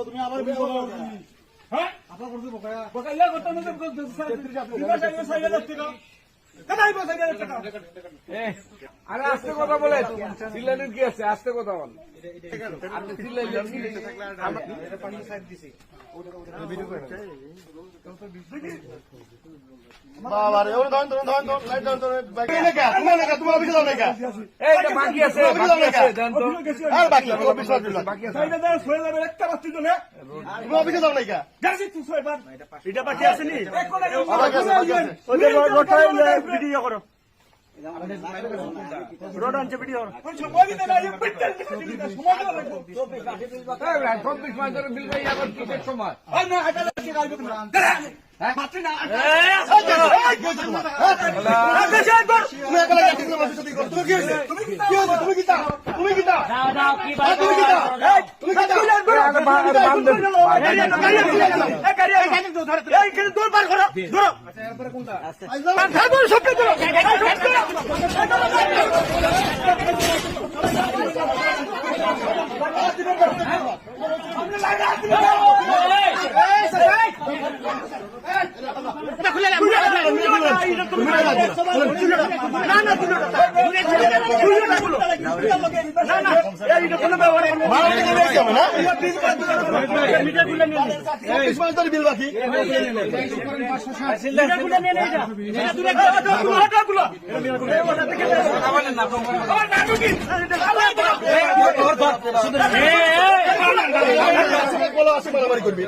তুমি আবার আরে আস্তে কথা বলে চিল্লানির কি আছে? আস্তে কথা বল। আপনি চিল্লাইলেন বাবারে ওরে ধন ধন ধন ধন লাইট ধন ধন বাকি লেখা তোমার অফিসে যাও লেখা এই তো বাকি আছে দেন তো আর বাকি অফিসে যাও বাকি আছে সাইডে দাও সয়ে যাবে একটা বাচ্চা জন্য তুমি অফিসে যাও লেখা গাছি তুই সয়ে বাদ এটা বাকি আছে নি বাকি আছে ওই যে রোটাইলে ভিডিও করো রোড আনছে ভিডিও সময় দিতে না এই পিটল সময় দাও লাগবে 24 মাস ধরে বিল ভাই আবার কিসের সময়? আর না এটা কি গাইবে না হ্যাঁ মাত্র না বিল বাকি করবি